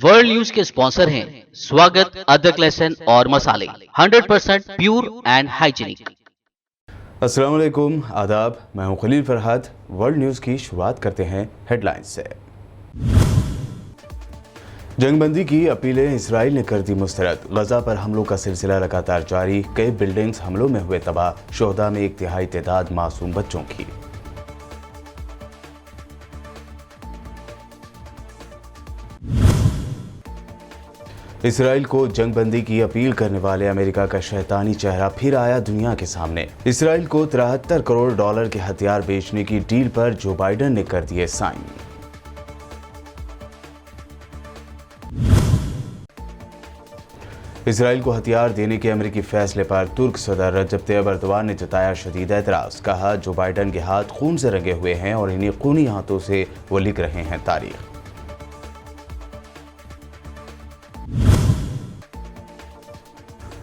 World news के sponsor हैं स्वागत, अदरक, लहसुन और मसाले 100% प्योर एंड हाइजीनिक। अस्सलाम वालेकुम, आदाब। मैं हूं खलील फरहाद। वर्ल्ड न्यूज़ की शुरुआत करते हैं हेडलाइंस से। जंगबंदी की अपीलें इसराइल ने कर दी मुस्तरद। गजा पर हमलों का सिलसिला लगातार जारी। कई बिल्डिंग्स हमलों में हुए तबाह। शोहदा में 1/3 तादाद मासूम बच्चों की। इसराइल को जंगबंदी की अपील करने वाले अमेरिका का शैतानी चेहरा फिर आया दुनिया के सामने। इसराइल को $73 करोड़ के हथियार बेचने की डील पर जो बाइडेन ने कर दिए साइन। इसराइल को हथियार देने के अमेरिकी फैसले पर तुर्क सदर रजब तैयब अर्दवान ने जताया शदीद एतराज। कहा, जो बाइडेन के हाथ खून से रंगे हुए हैं और इन्हीं खूनी हाथों से वो लिख रहे हैं तारीख।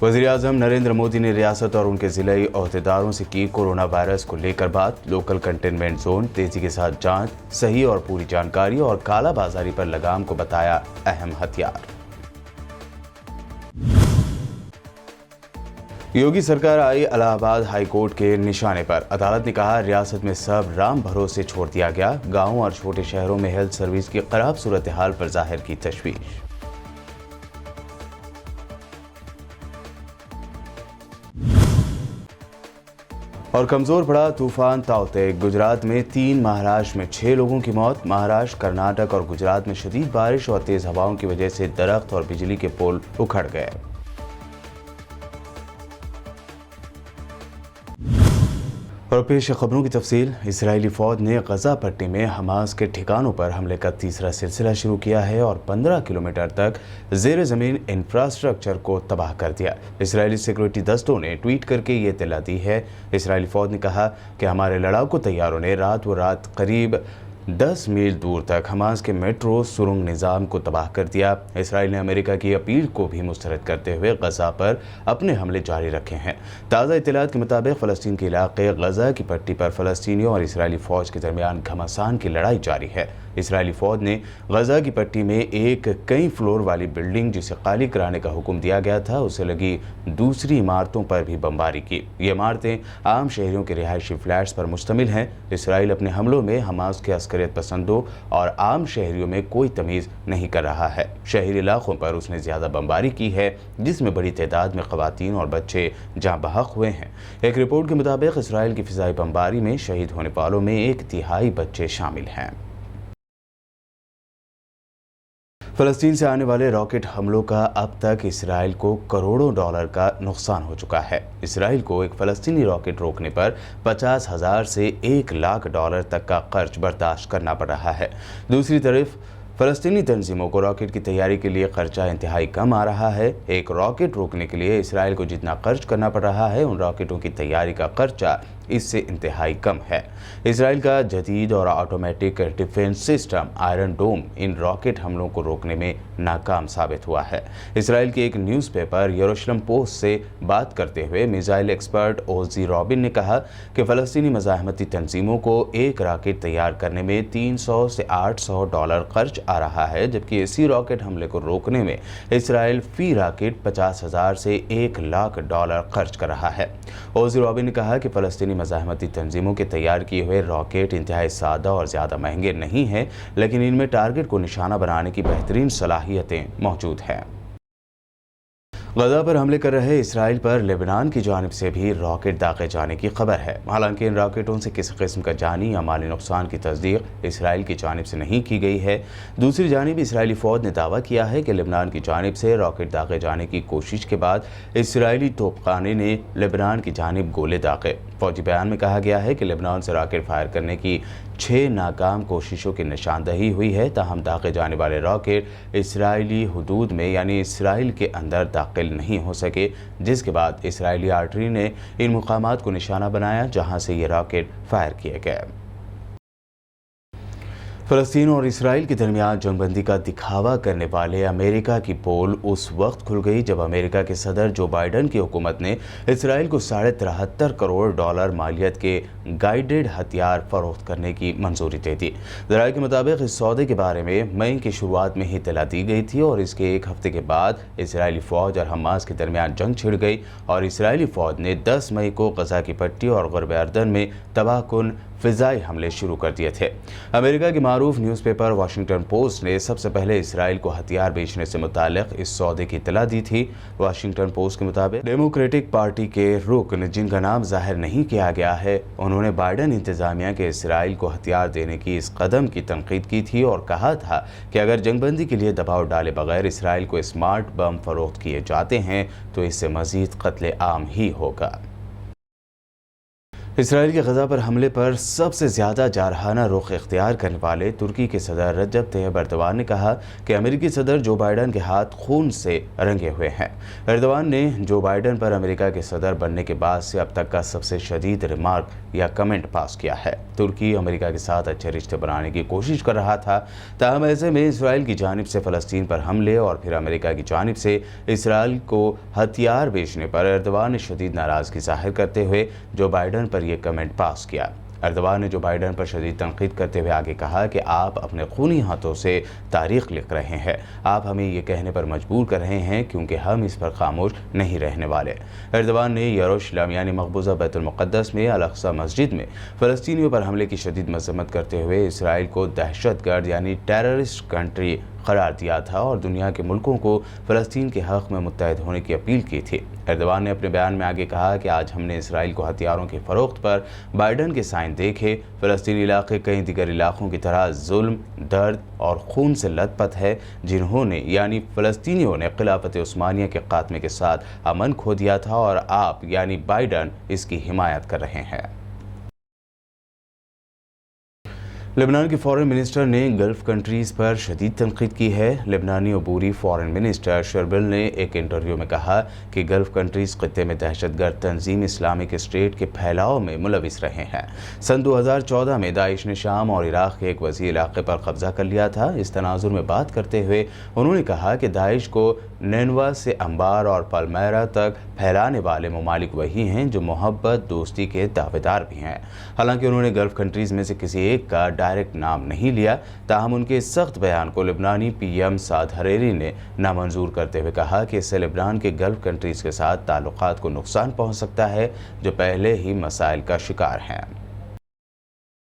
वज़ीर-ए-आज़म नरेंद्र मोदी ने रियासत और उनके ज़िले अहदेदारों से की कोरोना वायरस को लेकर बात। लोकल कंटेनमेंट जोन, तेजी के साथ जांच, सही और पूरी जानकारी और काला बाजारी पर लगाम को बताया अहम हथियार। योगी सरकार आई इलाहाबाद हाई कोर्ट के निशाने पर। अदालत ने कहा, रियासत में सब राम भरोसे छोड़ दिया गया। गांवों और छोटे शहरों में हेल्थ सर्विस की खराब सूरत हाल पर जाहिर की तशवीश। और कमजोर पड़ा तूफान ताउते। गुजरात में 3, महाराष्ट्र में 6 लोगों की मौत। महाराष्ट्र, कर्नाटक और गुजरात में शदीद बारिश और तेज हवाओं की वजह से दरख्त और बिजली के पोल उखड़ गए। और पेश खबरों की तफसील। इसराइली फौज ने गजा पट्टी में हमास के ठिकानों पर हमले का तीसरा सिलसिला शुरू किया है और 15 किलोमीटर तक जेर ज़मीन इंफ्रास्ट्रक्चर को तबाह कर दिया। इसराइली सिक्योरिटी दस्तों ने ट्वीट करके ये इत्तला दी है। इसराइली फौज ने कहा कि हमारे लड़ाकू तैयारों ने रात करीब 10 मील दूर तक हमास के मेट्रो सुरंग निज़ाम को तबाह कर दिया। इसराइल ने अमेरिका की अपील को भी मुस्तरद करते हुए गजा पर अपने हमले जारी रखे हैं। ताज़ा इत्तलात के मुताबिक फ़लस्तीन के इलाके गजा की पट्टी पर फ़लस्तीनियों और इसराइली फ़ौज के दरमियान घमासान की लड़ाई जारी है। इसराइली फ़ौज ने गजा की पट्टी में एक कई फ्लोर वाली बिल्डिंग जिसे खाली कराने का हुक्म दिया गया था, उसे लगी दूसरी इमारतों पर भी बमबारी की। ये इमारतें आम शहरियों के रिहायशी फ्लैट्स पर मुश्तमिल हैं। इसराइल अपने हमलों में हमास के अस्करियत पसंदों और आम शहरियों में कोई तमीज़ नहीं कर रहा है। शहरी इलाकों पर उसने ज़्यादा बमबारी की है, जिसमें बड़ी तादाद में ख़वातीन और बच्चे जाँ बहक हुए हैं। एक रिपोर्ट के मुताबिक इसराइल की फ़िज़ाई बमबारी में शहीद होने वालों में 1/3 बच्चे शामिल हैं। फ़लस्तीन से आने वाले रॉकेट हमलों का अब तक इसराइल को करोड़ों डॉलर का नुकसान हो चुका है। इसराइल को एक फ़लस्तीनी रॉकेट रोकने पर 50,000 से $1,00,000 तक का खर्च बर्दाश्त करना पड़ रहा है। दूसरी तरफ फ़लस्तीनी तंजीमों को रॉकेट की तैयारी के लिए खर्चा इंतहाई कम आ रहा है। एक रॉकेट रोकने के लिए इसराइल को जितना खर्च करना पड़ रहा है, उन रॉकेटों की तैयारी का खर्चा इससे इंतहाई कम है। इसराइल का जदीद और ऑटोमेटिक डिफेंस सिस्टम आयरन डोम इन रॉकेट हमलों को रोकने में नाकाम साबित हुआ है। इसराइल के एक न्यूज़पेपर यरूशलेम पोस्ट से बात करते हुए मिसाइल एक्सपर्ट ओजी रॉबिन ने कहा कि फ़लस्तीनी मज़ाहमती तंजीमों को एक रॉकेट तैयार करने में $300 से $800 खर्च आ रहा है, जबकि इसी रॉकेट हमले को रोकने में इसराइल फ़ी रॉकेट 50,000 से $1,00,000 खर्च कर रहा है। ओजी रॉबिन ने कहा कि फ़लस्तीनी मज़ाहमती तंजीमों के तैयार किए हुए रॉकेट इंतहाई सादा और ज़्यादा महंगे नहीं हैं, लेकिन इनमें टारगेट को निशाना बनाने की बेहतरीन सलाहियतें मौजूद हैं। गजा पर हमले कर रहे इसराइल पर लेबनान की जानिब से भी रॉकेट दागे जाने की खबर है। हालांकि इन रॉकेटों से किसी किस्म का जानी या माली नुकसान की तस्दीक इसराइल की जानिब से नहीं की गई है। दूसरी जानिब इसराइली फ़ौज ने दावा किया है कि लेबनान की जानिब से रॉकेट दागे जाने की कोशिश के बाद इसराइली तोपखाने ने लेबनान की जानिब गोले दागे। फौजी बयान में कहा गया है कि लेबनान से रॉकेट फायर करने की 6 नाकाम कोशिशों की निशानदही हुई है। ताहम दागे जाने वाले रॉकेट इसराइली हुदूद में यानी इसराइल के अंदर दाखिल नहीं हो सके, जिसके बाद इसराइली आर्टरी ने इन मुकामात को निशाना बनाया जहां से ये रॉकेट फायर किए गए। फ़लस्तीन और इसराइल के दरमियान जंगबंदी का दिखावा करने वाले अमेरिका की पोल उस वक्त खुल गई जब अमेरिका के सदर जो बाइडन की हुकूमत ने इसराइल को $73 करोड़ मालियत के गाइडेड हथियार फरोख्त करने की मंजूरी दे दी। ज़राए के मुताबिक इस सौदे के बारे में मई की शुरुआत में ही इत्तला दी गई थी और इसके एक हफ्ते के बाद इसराइली फ़ौज और हमास के दरमियान जंग छिड़ गई और इसराइली फ़ौज ने 10 मई को गजा की पट्टी और ग़र्ब अर्दन में तबाहकुन फ़िज़ाई हमले शुरू कर दिए थे। अमेरिका की मारूफ न्यूज़पेपर वाशिंगटन पोस्ट ने सबसे पहले इसराइल को हथियार बेचने से मुताल्लिक़ इस सौदे की इत्तला दी थी। वाशिंगटन पोस्ट के मुताबिक डेमोक्रेटिक पार्टी के रुकन, जिनका नाम जाहिर नहीं किया गया है, उन्होंने बाइडन इंतज़ामिया के इसराइल को हथियार देने की इस कदम की तनकीद की थी और कहा था कि अगर जंगबंदी के लिए दबाव डाले बगैर इसराइल को स्मार्ट बम फरोख्त किए जाते हैं तो इससे मज़ीद कत्ले आम ही होगा। इसराइल के गजा पर हमले पर सबसे ज़्यादा जारहाना रुख इख्तियार करने वाले तुर्की के सदर रजब तैयब एर्दोगान ने कहा कि अमेरिकी सदर जो बाइडन के हाथ खून से रंगे हुए हैं। एर्दोगान ने जो बाइडन पर अमेरिका के सदर बनने के बाद से अब तक का सबसे शदीद रिमार्क या कमेंट पास किया है। तुर्की अमेरिका के साथ अच्छे रिश्ते बनाने की कोशिश कर रहा था, ताहम ऐसे में इसराइल की जानिब से फ़लस्तीन पर हमले और फिर अमेरिका की जानिब से इसराइल को हथियार बेचने पर एर्दोगान ने शदीद नाराज़गी जाहिर करते हुए जो बाइडन पर ये कमेंट पास किया। एर्दोगान ने जो बाइडन पर शदीद तनकीद करते हुए आगे कहा कि आप अपने खूनी हाथों से तारीख लिख रहे हैं, आप हमें ये कहने पर मजबूर कर रहे हैं क्योंकि हम इस पर खामोश नहीं रहने वाले। एर्दोगान ने यरूशलेम यानी मकबूजा बैतुल मुक़द्दस में अल-अक़सा मस्जिद में फ़लस्तीनियों पर हमले की शदीद मज़म्मत करते हुए इसराइल को दहशतगर्द यानी टेररिस्ट कंट्री करार दिया था और दुनिया के मुल्कों को फ़लस्तीन के हक़ में मुत्तहिद होने की अपील की थी। एर्दोगान ने अपने बयान में आगे कहा कि आज हमने इसराइल को हथियारों की फ़रोख्त पर बाइडन के साइन देखे। फ़लस्तीनी इलाके कई दीगर इलाकों की तरह जुल्म, दर्द और खून से लथपथ है, जिन्होंने यानी फ़लस्तीनियों ने खिलाफत उस्मानिया के खात्मे के साथ अमन खो दिया था और आप यानी बाइडन इसकी हिमायत कर रहे हैं। लेबनान के फॉरेन मिनिस्टर ने गल्फ़ कंट्रीज़ पर शदीद तनकीद की है। लेबनानी अबूरी फॉरेन मिनिस्टर शर्बिल ने एक इंटरव्यू में कहा कि गल्फ़ कंट्रीज़ ख़ित्ते में दहशतगर्द तंजीम इस्लामिक स्टेट के फैलाव में मुलविस रहे हैं। सन 2014 में दाइश ने शाम और इराक़ के एक वसी इलाके पर कब्ज़ा कर लिया था। इस तनाजुर में बात करते हुए उन्होंने कहा कि दाइश को नैनवा से अंबार और पलमैरा तक फैलाने वाले ममालिक वही हैं जो मोहब्बत दोस्ती के दावेदार भी हैं। हालांकि उन्होंने गल्फ़ कंट्रीज़ में से किसी एक का डायरेक्ट नाम नहीं लिया, ताहम उनके सख्त बयान को लेबनानी PM साद हरेरी ने नामंजूर करते हुए कहा कि इससे लेबनान के गल्फ़ कंट्रीज़ के साथ ताल्लुकात को नुकसान पहुँच सकता है जो पहले ही मसाइल का शिकार हैं।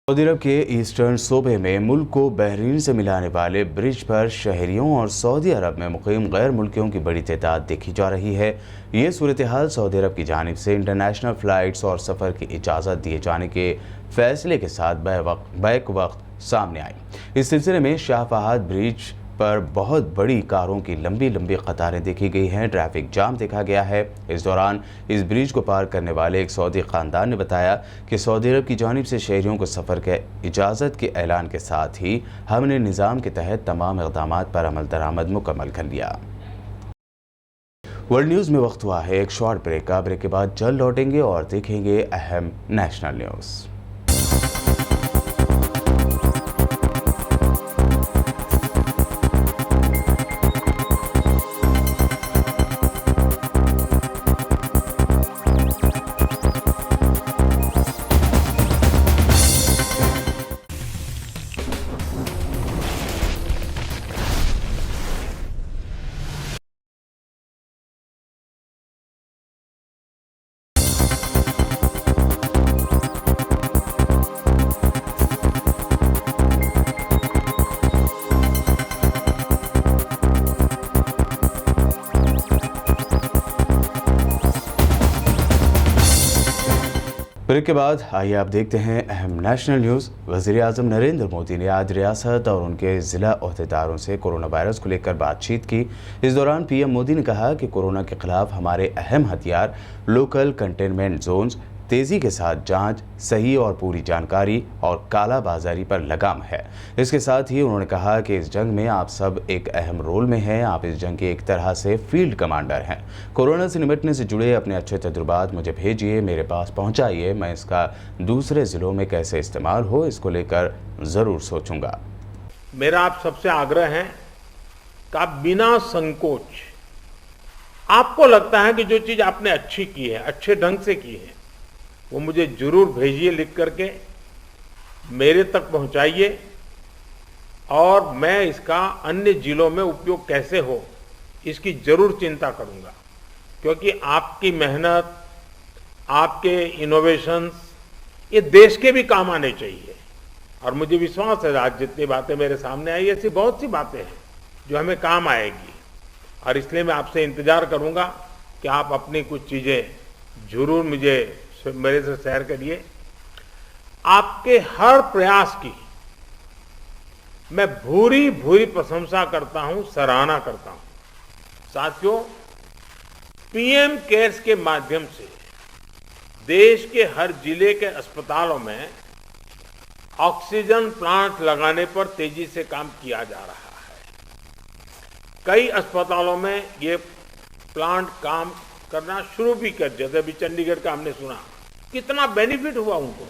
सऊदी अरब के ईस्टर्न सूबे में मुल्क को बहरीन से मिलाने वाले ब्रिज पर शहरियों और सऊदी अरब में मुकीम गैर मुल्कियों की बड़ी तादाद देखी जा रही है। ये सूरत हाल सऊदी अरब की जानिब से इंटरनेशनल फ़्लाइट्स और सफ़र की इजाज़त दिए जाने के फ़ैसले के साथ बैक वक्त सामने आई। इस सिलसिले में शाह फहाद ब्रिज पर बहुत बड़ी कारों की लंबी लंबी कतारें देखी गई हैं। ट्रैफिक जाम देखा गया है। इस दौरान इस ब्रिज को पार करने वाले एक सऊदी ख़ानदान ने बताया कि सऊदी अरब की जानिब से शहरियों को सफ़र के इजाज़त के ऐलान के साथ ही हमने निज़ाम के तहत तमाम इक़दामात पर अमल दरामद मुकम्मल कर लिया। वर्ल्ड न्यूज़ में वक्त हुआ है एक शॉर्ट ब्रेक का। ब्रेक के बाद जल्द लौटेंगे और देखेंगे अहम नेशनल न्यूज़। ब्रेक के बाद आइए आप देखते हैं अहम नेशनल न्यूज़। वज़ीर-ए-आज़म नरेंद्र मोदी ने आज रियासत और उनके ज़िला ओहदेदारों से कोरोना वायरस को लेकर बातचीत की। इस दौरान PM मोदी ने कहा कि कोरोना के खिलाफ हमारे अहम हथियार लोकल कंटेनमेंट जोन्स, तेज़ी के साथ जांच, सही और पूरी जानकारी और काला बाजारी पर लगाम है। इसके साथ ही उन्होंने कहा कि इस जंग में आप सब एक अहम रोल में हैं। आप इस जंग के एक तरह से फील्ड कमांडर हैं। कोरोना से निपटने से जुड़े अपने अच्छे तजुर्बात मुझे भेजिए, मेरे पास पहुंचाइए। मैं इसका दूसरे ज़िलों में कैसे इस्तेमाल हो इसको लेकर ज़रूर सोचूंगा। मेरा आप सबसे आग्रह है कि आप बिना संकोच, आपको लगता है कि जो चीज आपने अच्छी की है, अच्छे ढंग से की है, वो मुझे जरूर भेजिए लिख करके, मेरे तक पहुंचाइए और मैं इसका अन्य जिलों में उपयोग कैसे हो इसकी जरूर चिंता करूंगा। क्योंकि आपकी मेहनत, आपके इनोवेशंस ये देश के भी काम आने चाहिए। और मुझे विश्वास है आज जितनी बातें मेरे सामने आई, ऐसी बहुत सी बातें हैं जो हमें काम आएगी। और इसलिए मैं आपसे इंतजार करूंगा कि आप अपनी कुछ चीजें जरूर मेरे से शेयर करिए। आपके हर प्रयास की मैं भूरी भूरी प्रशंसा करता हूं, सराहना करता हूं। साथियों, पीएम केयर्स के माध्यम से देश के हर जिले के अस्पतालों में ऑक्सीजन प्लांट लगाने पर तेजी से काम किया जा रहा है। कई अस्पतालों में ये प्लांट काम करना शुरू भी कर, जैसे अभी चंडीगढ़ का हमने सुना, कितना बेनिफिट हुआ उनको।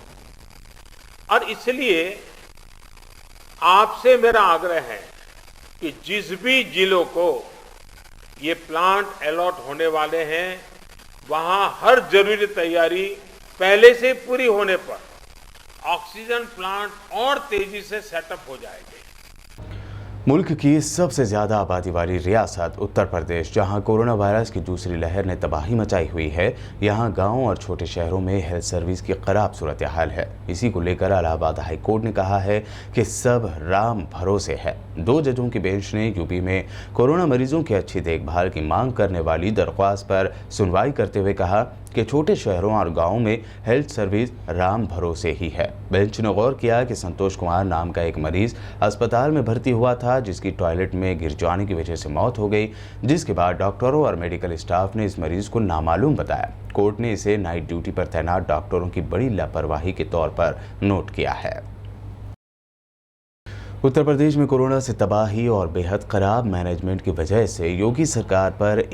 और इसलिए आपसे मेरा आग्रह है कि जिस भी जिलों को ये प्लांट अलॉट होने वाले हैं, वहां हर जरूरी तैयारी पहले से पूरी होने पर ऑक्सीजन प्लांट और तेजी से सेटअप हो जाएंगे। मुल्क की सबसे ज़्यादा आबादी वाली रियासत उत्तर प्रदेश, जहां कोरोना वायरस की दूसरी लहर ने तबाही मचाई हुई है, यहां गांवों और छोटे शहरों में हेल्थ सर्विस की खराब सूरत हाल है। इसी को लेकर इलाहाबाद हाई कोर्ट ने कहा है कि सब राम भरोसे है। 2 जजों की बेंच ने यूपी में कोरोना मरीजों की अच्छी देखभाल की मांग करने वाली दरख्वास्त पर सुनवाई करते हुए कहा कि छोटे शहरों और गांवों में हेल्थ सर्विस राम भरोसे ही है। बेंच ने गौर किया कि संतोष कुमार नाम का एक मरीज अस्पताल में भर्ती हुआ था, जिसकी टॉयलेट में गिर जाने की वजह से मौत हो गई, जिसके बाद डॉक्टरों और मेडिकल स्टाफ ने इस मरीज को नामालूम बताया। कोर्ट ने इसे नाइट ड्यूटी पर तैनात डॉक्टरों की बड़ी लापरवाही के तौर पर नोट किया है। उत्तर प्रदेश में कोरोना से तबाही और बेहद खराब मैनेजमेंट की वजह से योगी सरकार पर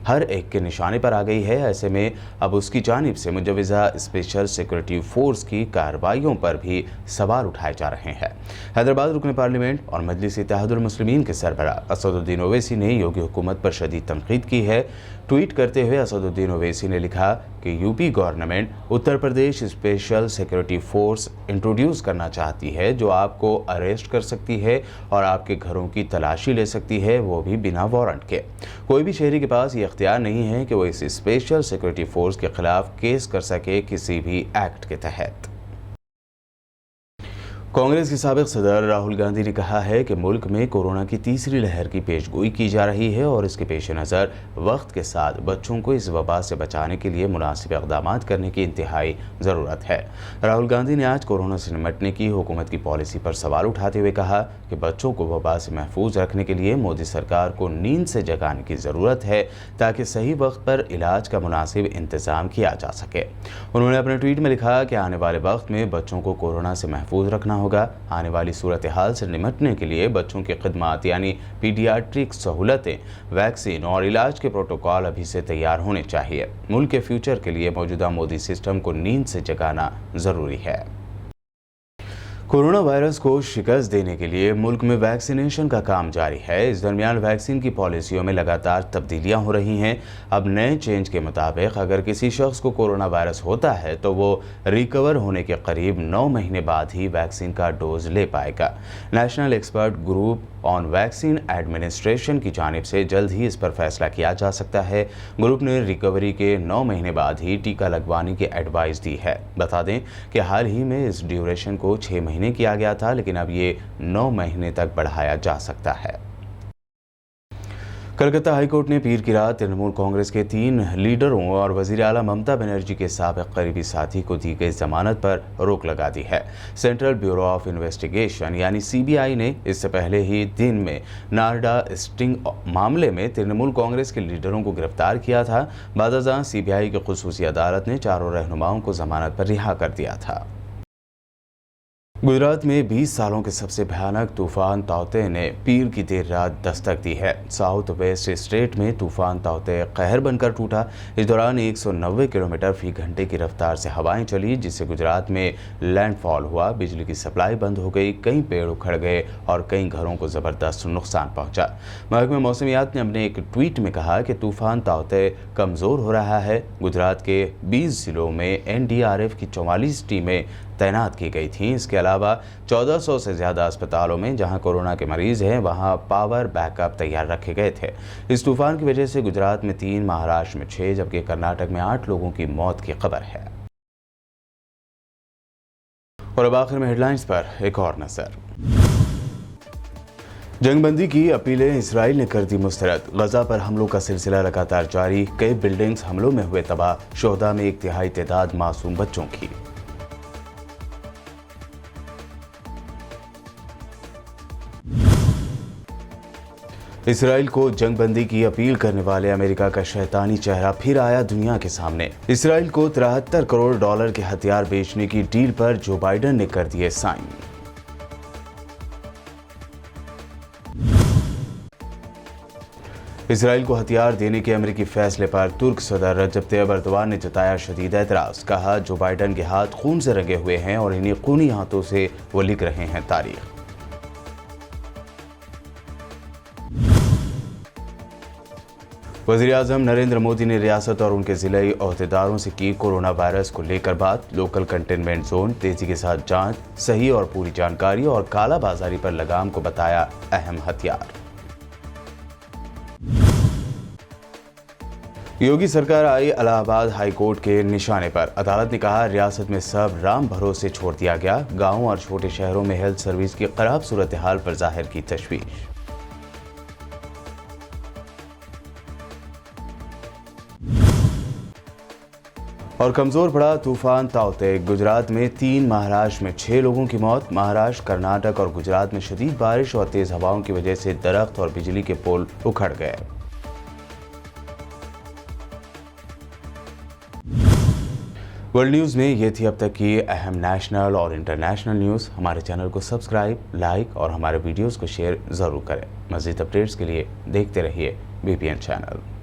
हर एक के निशाने पर आ गई है। ऐसे में अब उसकी जानिब से मुजव्वज़ा स्पेशल सिक्योरिटी फोर्स की कार्रवाइयों पर भी सवाल उठाए जा रहे हैं। हैदराबाद रुकन पार्लियामेंट और मजलिस इत्तेहादुल मुस्लिमीन के सरबराह असदुद्दीन ओवैसी ने योगी हुकूमत पर शदीद तनकीद की है। ट्वीट करते हुए असदुद्दीन ओवैसी ने लिखा कि UP government Uttar Pradesh special security force introduce करना चाहती है, जो आपको अरेस्ट कर सकती है और आपके घरों की तलाशी ले सकती है, वो भी बिना वारंट के। कोई भी शहरी के पास ये इख्तियार नहीं है कि वो इस स्पेशल सिक्योरिटी फोर्स के खिलाफ केस कर सके किसी भी एक्ट के तहत। कांग्रेस के साबिक सदर राहुल गांधी ने कहा है कि मुल्क में कोरोना की तीसरी लहर की पेशगोई की जा रही है और इसके पेश नज़र वक्त के साथ बच्चों को इस वबा से बचाने के लिए मुनासिब इक़दामात करने की इंतहाई ज़रूरत है। राहुल गांधी ने आज कोरोना से निपटने की हुकूमत की पॉलिसी पर सवाल उठाते हुए कहा कि बच्चों को वबा से महफूज रखने के लिए मोदी सरकार को नींद से जगाने की ज़रूरत है, ताकि सही वक्त पर इलाज का मुनासिब इंतज़ाम किया जा सके। उन्होंने अपने ट्वीट में लिखा कि आने वाले वक्त में बच्चों को कोरोना से महफूज रखना होगा। आने वाली सूरत हाल से निपटने के लिए बच्चों की खिदमात यानी पीडियाट्रिक सहूलतें, वैक्सीन और इलाज के प्रोटोकॉल अभी से तैयार होने चाहिए। मुल्क के फ्यूचर के लिए मौजूदा मोदी सिस्टम को नींद से जगाना ज़रूरी है। कोरोना वायरस को शिकस्त देने के लिए मुल्क में वैक्सीनेशन का काम जारी है। इस दरमियान वैक्सीन की पॉलिसियों में लगातार तब्दीलियां हो रही हैं। अब नए चेंज के मुताबिक अगर किसी शख्स को कोरोना वायरस होता है तो वो रिकवर होने के करीब 9 महीने बाद ही वैक्सीन का डोज ले पाएगा। National expert group on vaccine administration की जानिब से जल्द ही इस पर फैसला किया जा सकता है। ग्रुप ने रिकवरी के 9 महीने बाद ही टीका लगवाने की एडवाइस दी है। बता दें कि हाल ही में इस ड्यूरेशन को 6 महीने किया गया था, लेकिन अब ये 9 महीने तक बढ़ाया जा सकता है। कलकत्ता हाईकोर्ट ने पीर की रात तृणमूल कांग्रेस के 3 लीडरों और वजीर आला ममता बनर्जी के साबिक करीबी साथी को दी गई जमानत पर रोक लगा दी है। सेंट्रल ब्यूरो ऑफ इन्वेस्टिगेशन यानी सीबीआई ने इससे पहले ही दिन में नारडा स्टिंग मामले में तृणमूल कांग्रेस के लीडरों को गिरफ्तार किया था। बादशाह सीबीआई की खुसूसी अदालत ने चारों रहनुमाओं को जमानत पर रिहा कर दिया था। गुजरात में 20 सालों के सबसे भयानक तूफान ताउते ने पीर की देर रात दस्तक दी है। साउथ वेस्ट स्टेट में तूफान ताउते कहर बनकर टूटा। इस दौरान 190 किलोमीटर फी घंटे की रफ्तार से हवाएं चली, जिससे गुजरात में लैंडफॉल हुआ, बिजली की सप्लाई बंद हो गई, कई पेड़ उखड़ गए और कई घरों को ज़बरदस्त नुकसान पहुंचा। महकमे मौसमियात ने अपने एक ट्वीट में कहा कि तूफान ताउते कमज़ोर हो रहा है। गुजरात के 20 जिलों में NDRF की 44 टीमें तैनात की गई थीं। इसके अलावा 1400 से ज़्यादा अस्पतालों में जहां कोरोना के मरीज हैं, वहां पावर बैकअप तैयार रखे गए थे। इस तूफान की वजह से गुजरात में 3, महाराष्ट्र में 6, जबकि कर्नाटक में 8 लोगों की मौत की खबर है। और अब आखिर में हेडलाइंस पर एक और नजर। जंगबंदी की अपीलें इसराइल ने कर दी मुस्तरद। गजा पर हमलों का सिलसिला लगातार जारी, कई बिल्डिंग्स हमलों में हुए तबाह, शोहदा में 1/3 तादाद मासूम बच्चों की। इसराइल को जंगबंदी की अपील करने वाले अमेरिका का शैतानी चेहरा फिर आया दुनिया के सामने। इसराइल को $73 करोड़ के हथियार बेचने की डील पर जो बाइडेन ने कर दिए साइन। इसराइल को हथियार देने के अमेरिकी फैसले पर तुर्क सदर रजब तैयब एर्दोगान ने जताया शदीद एतराज। कहा, जो बाइडेन के हाथ खून से रंगे हुए हैं और इन्हीं खूनी हाथों से वो लिख रहे हैं तारीख। वज़ीर-ए-आज़म नरेंद्र मोदी ने रियासत और उनके ज़िले अहदेदारों से की कोरोना वायरस को लेकर बात। लोकल कंटेनमेंट जोन, तेजी के साथ जांच, सही और पूरी जानकारी और काला बाजारी पर लगाम को बताया अहम हथियार। योगी सरकार आई इलाहाबाद हाई कोर्ट के निशाने पर। अदालत ने कहा, रियासत में सब राम भरोसे छोड़ दिया गया। गांव और छोटे शहरों में हेल्थ सर्विस की खराब सूरत हाल पर जाहिर की तशवीश। और कमजोर पड़ा तूफान ताउते। गुजरात में 3, महाराष्ट्र में 6 लोगों की मौत। महाराष्ट्र, कर्नाटक और गुजरात में शदीद बारिश और तेज हवाओं की वजह से दरख्त और बिजली के पोल उखड़ गए। वर्ल्ड न्यूज़ में ये थी अब तक की अहम नेशनल और इंटरनेशनल न्यूज़। हमारे चैनल को सब्सक्राइब, लाइक और हमारे वीडियोस को शेयर ज़रूर करें। मज़ीद अपडेट्स के लिए देखते रहिए BPN चैनल।